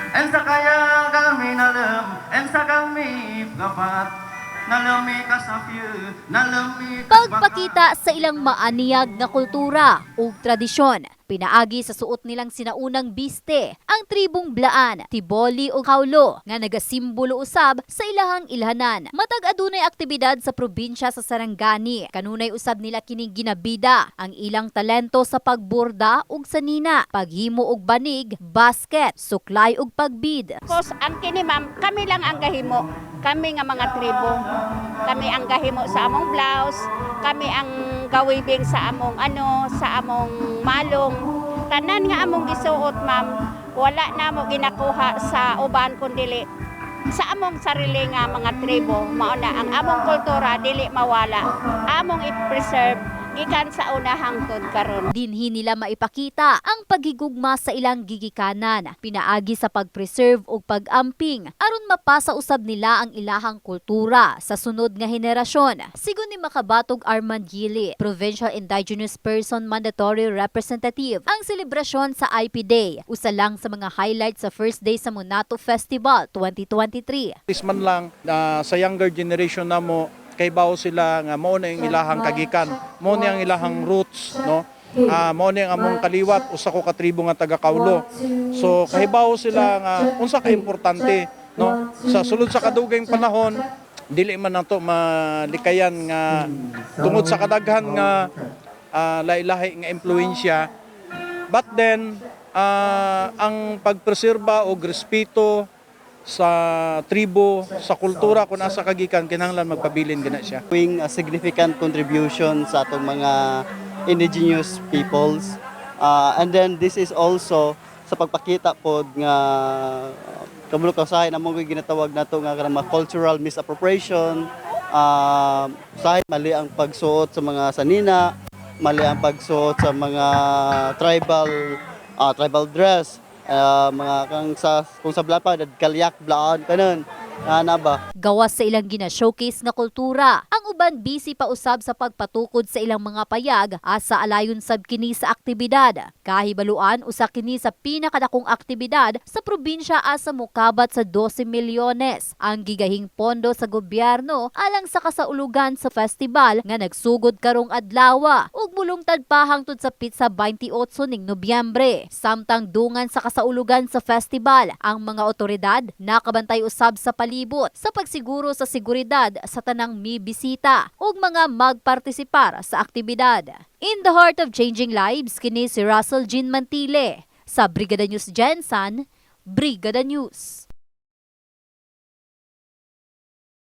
En sa kaya kami nalam, en sa kami gapat, nalami ka sa few, nalami ka Pagpakita sa ilang maaniyag nga kultura ug tradisyon. Pinaagi sa suot nilang sinaunang biste, ang tribong Blaan, Tiboli ug Kaulo nga nagasimbolo usab sa ilahang ilhanan. Matag adunay aktibidad sa probinsya sa Sarangani. Kanunay usab nila kining ginabida ang ilang talento sa pagborda ug sanina, paghimo og banig, basket, suklay ug pagbid. Tapos ang kini ma'am, kami lang ang gahimo. Kami nga mga tribo. Kami ang gahimo sa among blouse, kami ang gawibing sa among sa among malong. Tanan nga among gisuot ma'am, wala na mo ginakuha sa uban kundi sa among sarili nga mga tribo. Mao na ang among kultura dili mawala. Among i-preserve gikan sa una hangtod karon. Dinhi nila maipakita ang pagigugma sa ilang gigikanan, pinaagi sa pag-preserve ug pag-amping aron mapasa usab nila ang ilahang kultura sa sunod nga henerasyon. Sigon ni Makabatog Armand Gili, Provincial Indigenous Person Mandatory Representative, ang selebrasyon sa IP Day, usa lang sa mga highlights sa first day sa Monato Festival 2023. This man lang sa younger generation namo kay bawo sila nga mao na ang ilahang kagikan, mao na ang ilahang roots, no? Mao na ang among kaliwat usa ko ka tribo nga taga Kaulo. So kahibaw sila nga unsa ka importante, no? Sa sulod sa kadugayng panahon, dili man nato malikayan nga tungod sa kadaghan nga lahi-lahi nga impluwensya. But then ang pagpreserba og respeto sa tribo, sa kultura kung asa kagikan, kinahanglan magpabilin gina siya. Doing a significant contribution sa atong mga indigenous peoples. And then this is also sa pagpakita pod nga kabalo kausahay namong ginatawag nato nga mga cultural misappropriation. Usahay mali ang pagsuot sa mga sanina, mali ang pagsuot sa mga tribal dress. Mga kung sa blapa kalyak blaan kanon ana ba gawas sa ilang gina-showcase nga kultura, ang uban busy pa usab sa pagpatukod sa ilang mga payag asa alayon sab kini sa aktibidad. Kahibaluan usa kini sa pinakadakong aktibidad sa probinsya asa mokabat sa 12 milyones ang gigahing pondo sa gobyerno alang sa kasaulugan sa festival nga nagsugod karong adlaw ug mulungtad pa hangtod sa pitsa 28 ning Nobyembre. Samtang dungan sa kasaulugan sa festival, ang mga otoridad nakabantay usab sa palibot sa pagsiguro sa seguridad sa tanang mibisita ug mga magpartisipar sa aktibidad. In the heart of changing lives, kini si Russell Jean Mantile sa Brigada News Gensan, Brigada News.